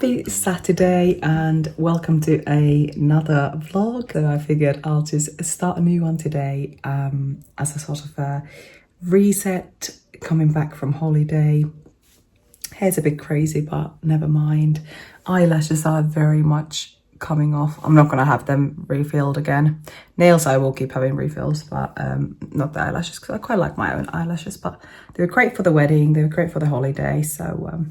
Happy Saturday and welcome to another vlog. So I figured I'll just start a new one today as a sort of a reset, coming back from holiday. Hair's a bit crazy, but never mind. Eyelashes are very much coming off. I'm not going to have them refilled again. Nails I will keep having refills, but not the eyelashes, because I quite like my own eyelashes. But they were great for the wedding, they were great for the holiday, so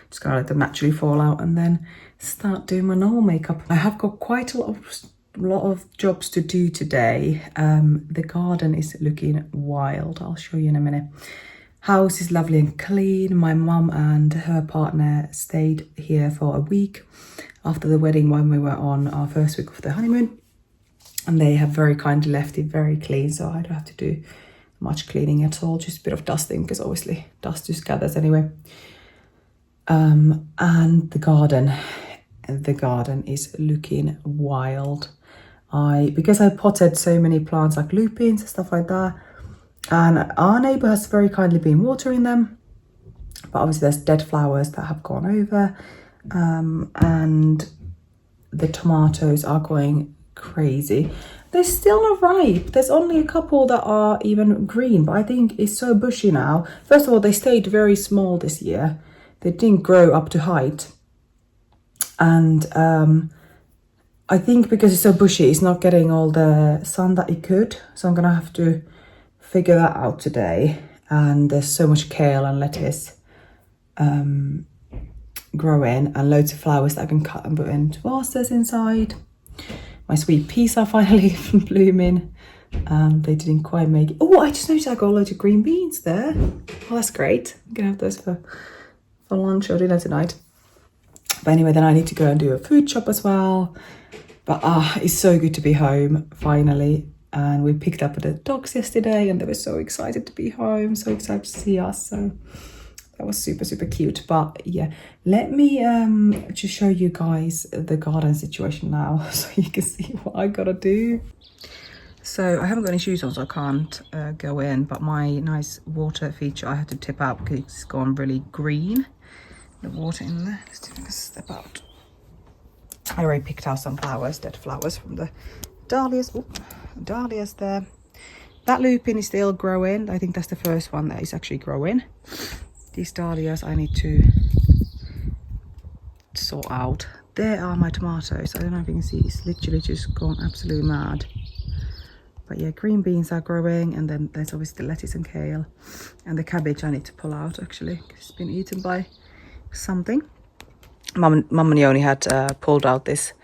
just gonna let them naturally fall out and then start doing my normal makeup. I have got quite a lot of jobs to do today. The garden is looking wild. I'll show you in a minute. House is lovely and clean. My mum and her partner stayed here for a week after the wedding when we were on our first week of the honeymoon, and they have very kindly left it very clean, so I don't have to do much cleaning at all, just a bit of dusting, because obviously dust just gathers anyway. And the garden is looking wild. Because I potted so many plants like lupins and stuff like that, and our neighbour has very kindly been watering them, but obviously there's dead flowers that have gone over, and the tomatoes are going crazy. They're still not ripe. There's only a couple that are even green, but I think it's so bushy now. First of all, they stayed very small this year. They didn't grow up to height, and I think because it's so bushy, it's not getting all the sun that it could, so I'm gonna have to figure that out today. And there's so much kale and lettuce growing, and loads of flowers that I can cut and put into vases inside. My sweet peas are finally blooming. They didn't quite make it. Oh, I just noticed I got loads of green beans there. Oh, that's great. I'm gonna have those for lunch or dinner tonight. But anyway, then I need to go and do a food shop as well. But it's so good to be home finally. And we picked up the dogs yesterday and they were so excited to be home, so excited to see us. So that was super, super cute. But yeah, let me just show you guys the garden situation now so you can see what I gotta do. So I haven't got any shoes on, so I can't go in, but my nice water feature I had to tip out because it's gone really green. The water in there. Let's see if I can step out. I already picked out some flowers, dead flowers from the dahlias. Ooh, dahlias there. That lupin is still growing. I think that's the first one that is actually growing. These dahlias I need to sort out. There are my tomatoes. I don't know if you can see, it's literally just gone absolutely mad. But yeah, green beans are growing, and then there's obviously the lettuce and kale. And the cabbage I need to pull out actually, because it's been eaten by something. Mum and Yoni had pulled out this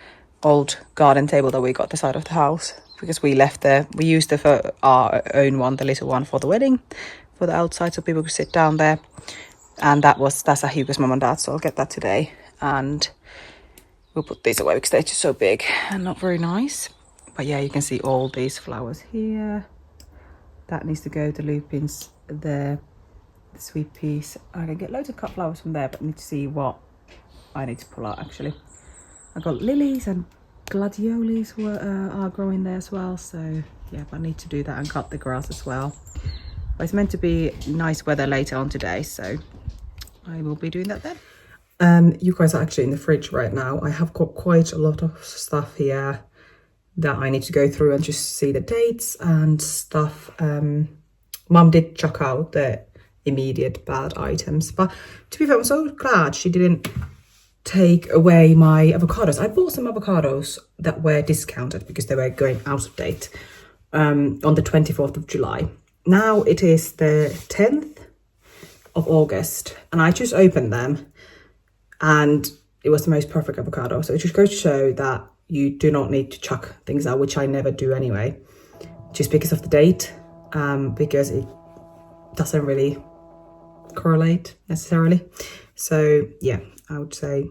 old garden table that we got the side of the house, because we used it for our own one, the little one for the wedding, for the outside, so people could sit down there. And that's a Hugo's mum and dad, so I'll get that today. And we'll put these away because they're just so big and not very nice. But yeah, you can see all these flowers here. That needs to go, the lupins there, the sweet peas. I can get loads of cut flowers from there, but I need to see what I need to pull out actually. I've got lilies and gladiolis are growing there as well, so yeah, but I need to do that and cut the grass as well. But it's meant to be nice weather later on today, so I will be doing that then. You guys are actually in the fridge right now. I have got quite a lot of stuff here that I need to go through and just see the dates and stuff. Mum did chuck out the immediate bad items, but to be fair, I'm so glad she didn't take away my avocados. I bought some avocados that were discounted because they were going out of date on the 24th of July. Now it is the 10th of August, and I just opened them and it was the most perfect avocado. So it just goes to show that you do not need to chuck things out, which I never do anyway, just because of the date, because it doesn't really correlate necessarily. So yeah, I would say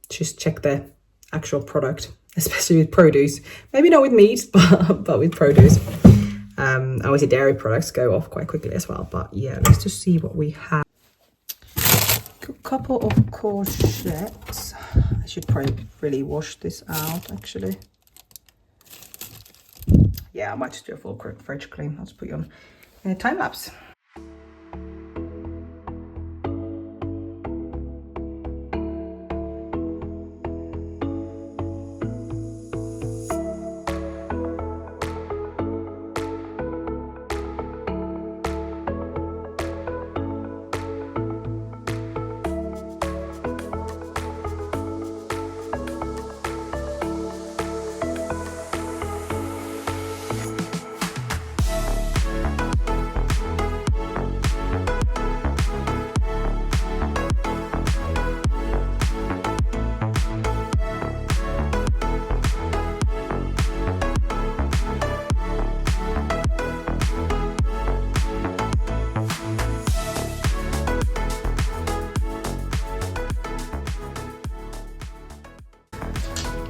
just check the actual product, especially with produce. Maybe not with meat, but with produce. Obviously dairy products go off quite quickly as well. But yeah, let's just see what we have. A couple of courgettes. I should probably really wash this out actually. Yeah, I might just do a full fridge clean. I'll just put you on time lapse.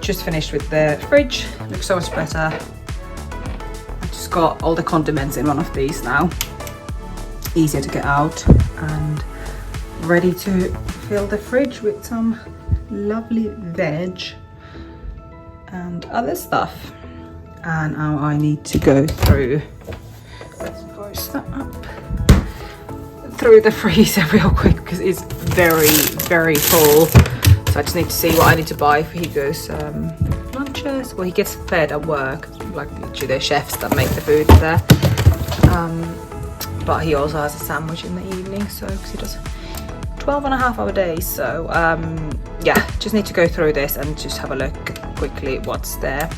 just finished with the fridge. Looks so much better. I just got all the condiments in one of these now. Easier to get out, and ready to fill the fridge with some lovely veg and other stuff. And now I need to go through, let's push that up, through the freezer real quick because it's very full. So I just need to see what I need to buy for Hugo's lunches. Well, he gets fed at work, like literally the chefs that make the food there. But he also has a sandwich in the evening, so because he does 12.5-hour days. So yeah, just need to go through this and just have a look quickly what's there.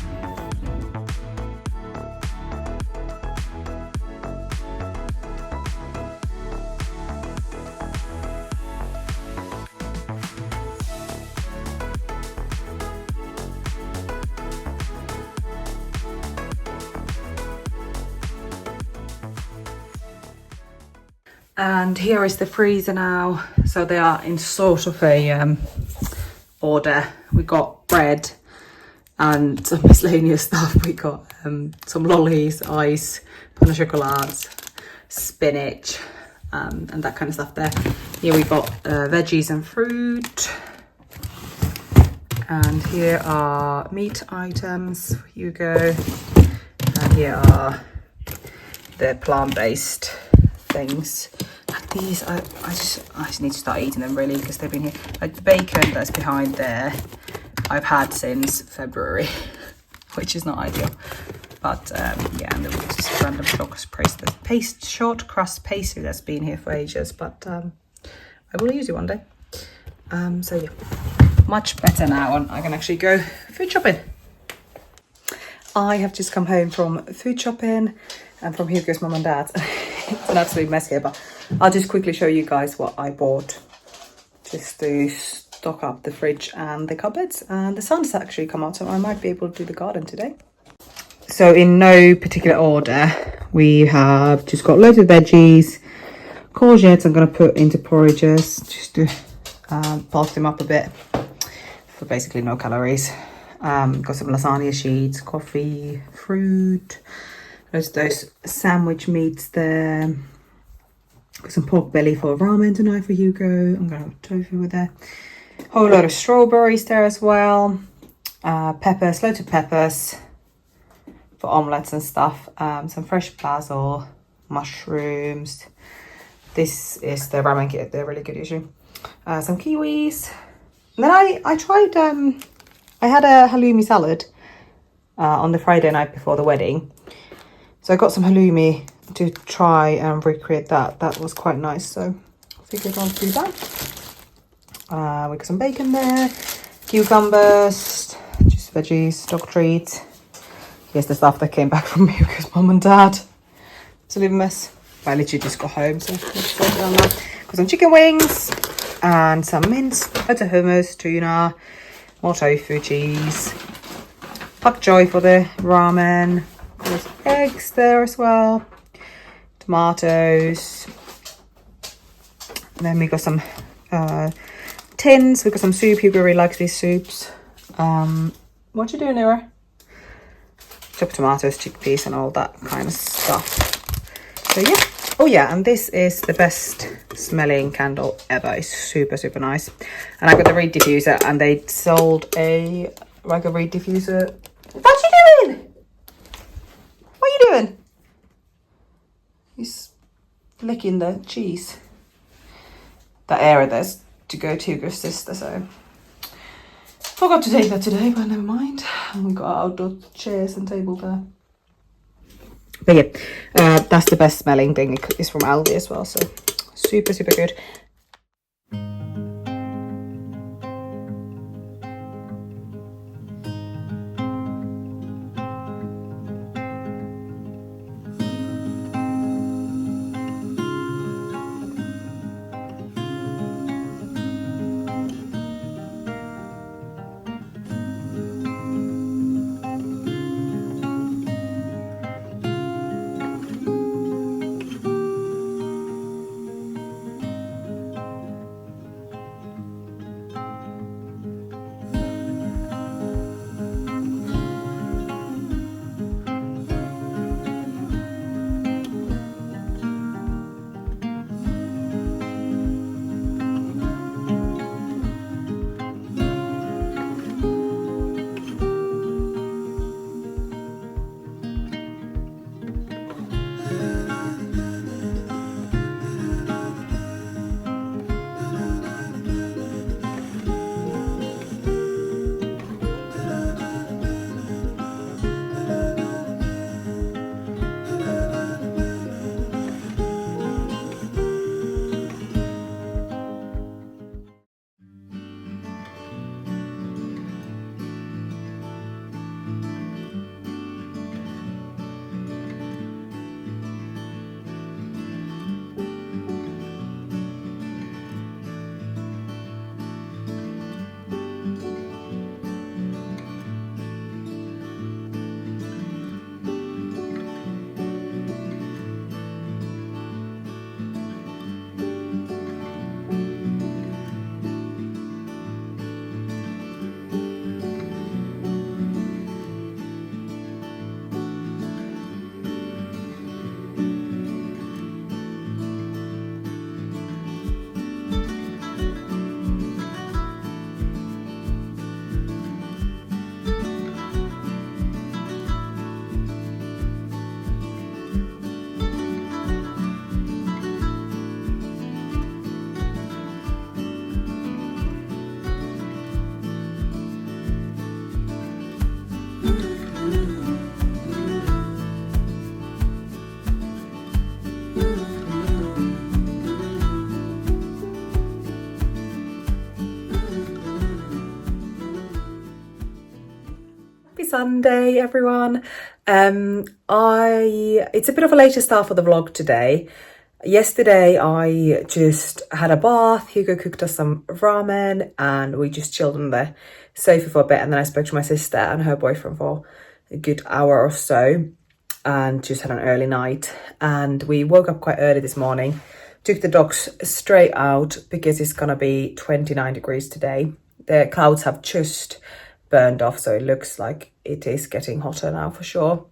And here is the freezer now. So they are in sort of a order. We got bread and some miscellaneous stuff. We got some lollies, ice, pain au chocolat, spinach, and that kind of stuff there. Here we got veggies and fruit. And here are meat items for Hugo. And here are the plant-based things. These I just need to start eating them really, because they've been here. Like the bacon that's behind there, I've had since February, which is not ideal. But yeah, and there was just random short crust pastry that's been here for ages. But I will use it one day. So yeah, much better now, and I can actually go food shopping. I have just come home from food shopping and from Hugo's mum and dad's. It's an absolute mess here, but I'll just quickly show you guys what I bought just to stock up the fridge and the cupboards. And the sun's actually come out, so I might be able to do the garden today. So in no particular order, we have just got loads of veggies, courgettes I'm going to put into porridges just to bulk them up a bit for basically no calories. Got some lasagna sheets, coffee, fruit. There's those sandwich meats there. Got some pork belly for ramen tonight for Hugo. I'm gonna have tofu with that. Whole lot of strawberries there as well. Peppers, loads of peppers for omelets and stuff. Some fresh basil, mushrooms. This is the ramen kit. They're really good usually. Some kiwis. And then I tried. I had a halloumi salad on the Friday night before the wedding. So I got some halloumi to try and recreate that. That was quite nice, so I figured I'll do that. We got some bacon there, cucumbers, just veggies, dog treats. Here's the stuff that came back from Hugo's mum and dad. It's a little mess. I literally just got home, so let's sort it on that. Got some chicken wings and some mince, loads of hummus, tuna, more tofu, cheese, pak choy for the ramen. There's eggs there as well, tomatoes, and then we got some tins. We got some soup. Hugo really likes these soups. What you doing, Nira? Chopped tomatoes, chickpeas, and all that kind of stuff. So yeah. Oh yeah, and this is the best smelling candle ever. It's super nice. And I got the reed diffuser, and they sold a reed diffuser. What you doing? What are you doing? He's licking the cheese. That area there's to go to Hugo's sister, so forgot to take that today, but never mind. And we got our outdoor chairs and table there. But yeah, that's the best smelling thing. It's from Aldi as well, so super good. Happy Sunday, everyone. It's a bit of a later start for the vlog today. Yesterday I just had a bath. Hugo cooked us some ramen and we just chilled on the sofa for a bit, and then I spoke to my sister and her boyfriend for a good hour or so and just had an early night. And we woke up quite early this morning, took the dogs straight out because it's gonna be 29 degrees today. The clouds have just burned off, so it looks like it is getting hotter now for sure.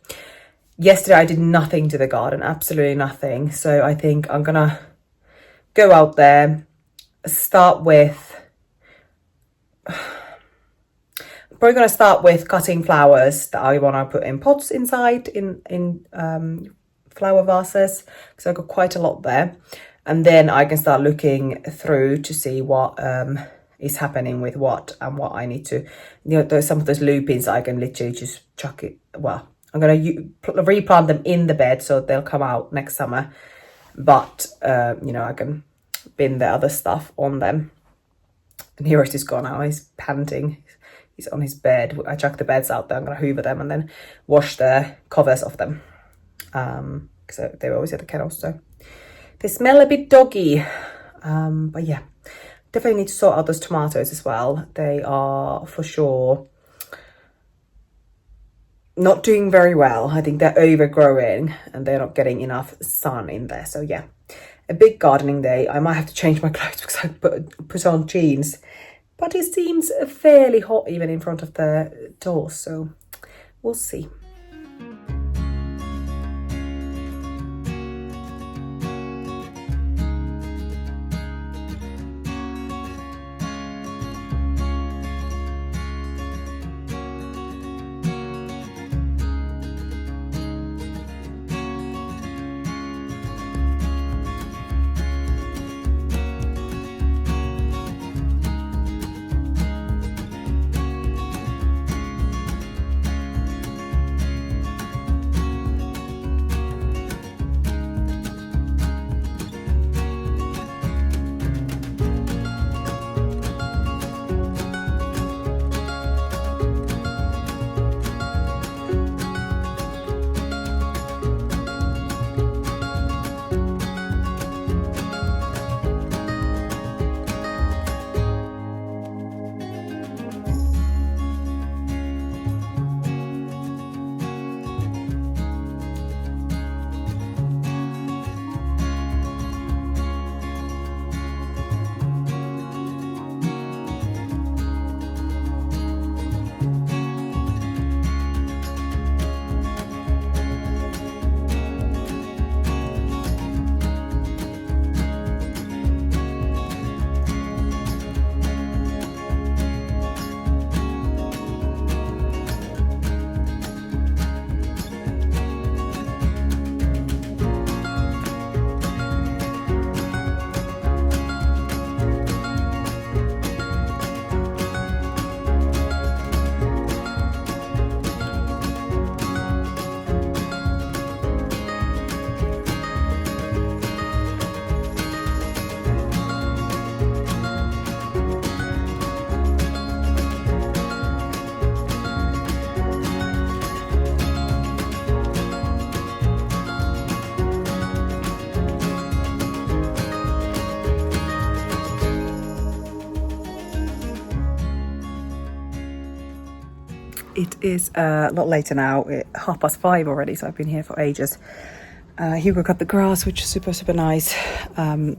Yesterday I did nothing to the garden, absolutely nothing. So I think I'm gonna go out there, start with, probably gonna start with cutting flowers that I wanna put in pots inside, in flower vases, because I've got quite a lot there. And then I can start looking through to see what is happening with what and what I need to, there's some of those lupins I can literally just chuck it, well, I'm going to replant them in the bed so they'll come out next summer. But, I can bin the other stuff on them. And here it is gone now. He's panting. He's on his bed. I chuck the beds out there. I'm going to hoover them and then wash the covers off them. Because they were always at the kennels. So they smell a bit doggy. But yeah, definitely need to sort out those tomatoes as well. They are for sure not doing very well. I think they're overgrowing and they're not getting enough sun in there. So yeah, a big gardening day. I might have to change my clothes because I put on jeans, but it seems fairly hot even in front of the door, so we'll see. It is a lot later now. It's 5:30 already, so I've been here for ages. Hugo cut the grass, which is super nice. And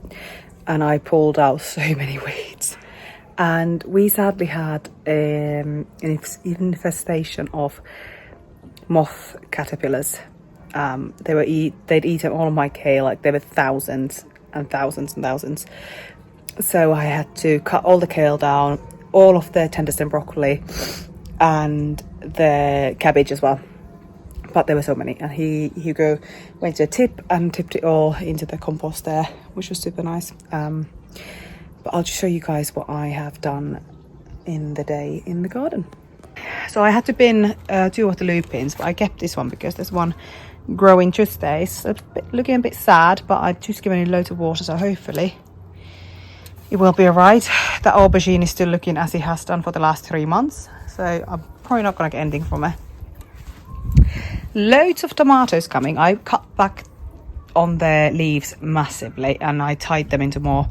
I pulled out so many weeds. And we sadly had an infestation of moth caterpillars. They'd eaten all of my kale, like there were thousands and thousands and thousands. So I had to cut all the kale down, all of the tender stem broccoli, and the cabbage as well. But there were so many, and Hugo went to a tip and tipped it all into the compost there, which was super nice. But I'll just show you guys what I have done in the day in the garden. So I had to bin 2 of the lupins, but I kept this one because there's one growing just there. It's looking a bit sad, but I've just given it loads of water, so hopefully it will be alright. The aubergine is still looking as it has done for the last 3 months, so I'm probably not going to get anything from it. Loads of tomatoes coming. I cut back on their leaves massively and I tied them into more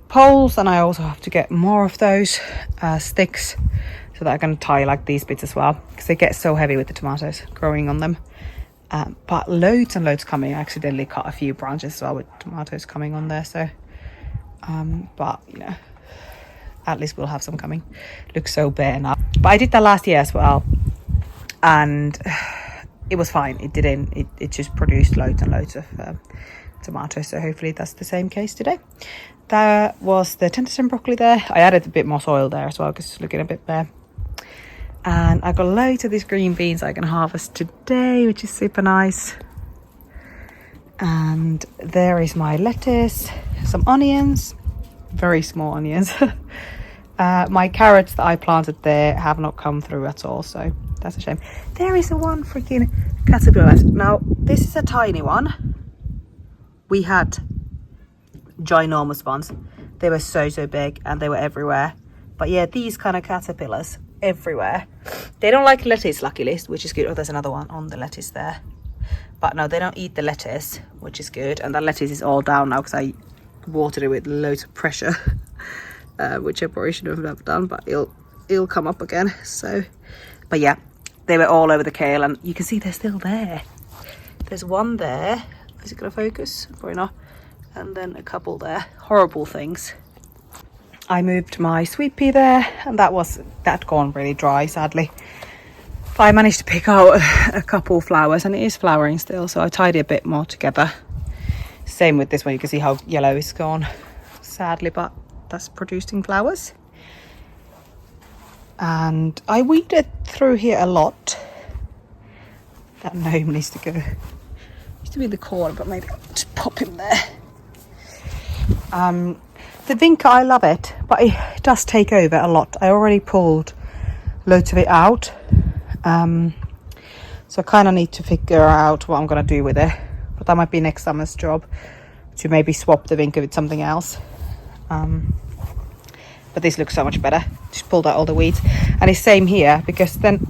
poles, and I also have to get more of those sticks so that I can tie like these bits as well, because they get so heavy with the tomatoes growing on them. But loads and loads coming. I accidentally cut a few branches as well with tomatoes coming on there, so but you know, at least we'll have some coming. Looks so bare now, but I did that last year as well, and it was fine. It just produced loads and loads of tomatoes, so hopefully that's the same case today. There was the tenderloin broccoli there. I added a bit more soil there as well because it's looking a bit bare. And I got loads of these green beans I can harvest today, which is super nice. And there is my lettuce, some onions, very small onions. My carrots that I planted there have not come through at all, so that's a shame. There is a one freaking caterpillar. Now, this is a tiny one. We had ginormous ones. They were so big and they were everywhere. But yeah, these kind of caterpillars everywhere. They don't like lettuce, luckily, which is good. Oh, there's another one on the lettuce there. But no, they don't eat the lettuce, which is good. And the lettuce is all down now because I watered it with loads of pressure, which I probably shouldn't have done, but it'll come up again. So, but yeah, they were all over the kale, and you can see they're still there. There's one there. Is it gonna focus? Probably not. And then a couple there. Horrible things. I moved my sweet pea there, and that gone really dry, sadly. But I managed to pick out a couple flowers, and it is flowering still, so I tied it a bit more together. Same with this one. You can see how yellow it's gone, sadly, but that's producing flowers. And I weeded through here a lot. That gnome needs to go. Used to be in the corner, but maybe I'll just pop him there. The vinca, I love it, but it does take over a lot. I already pulled loads of it out, so I kind of need to figure out what I'm going to do with it. But that might be next summer's job, to maybe swap the vinca with something else. But this looks so much better. Just pulled out all the weeds, and it's same here, because then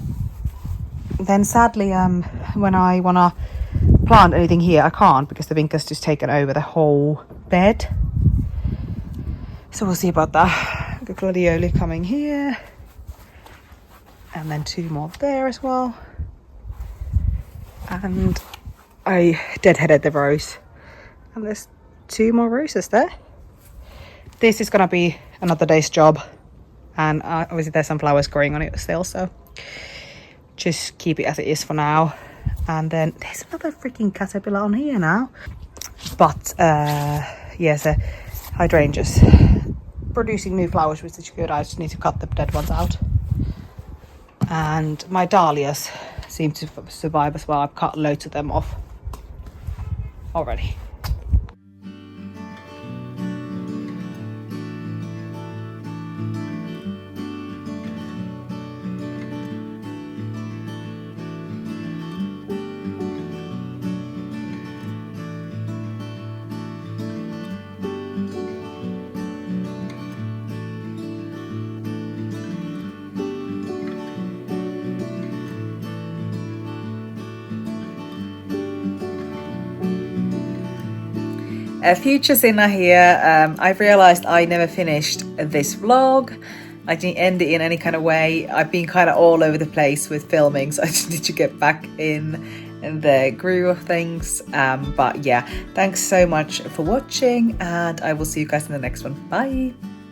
sadly when I want to plant anything here I can't, because the vinca's just taken over the whole bed. So we'll see about that. The gladioli coming here, and then 2 more there as well. And I deadheaded the rose, and there's 2 more roses there. This is gonna be another day's job, and obviously there's some flowers growing on it still, so just keep it as it is for now. And then there's another freaking caterpillar on here now, but yes, hydrangeas producing new flowers, which is good. I just need to cut the dead ones out. And my dahlias seem to survive as well. I've cut loads of them off already. Future Sinna here. I've realised I never finished this vlog. I didn't end it in any kind of way. I've been kind of all over the place with filming, so I just need to get back in the groove of things. But yeah, thanks so much for watching, and I will see you guys in the next one. Bye!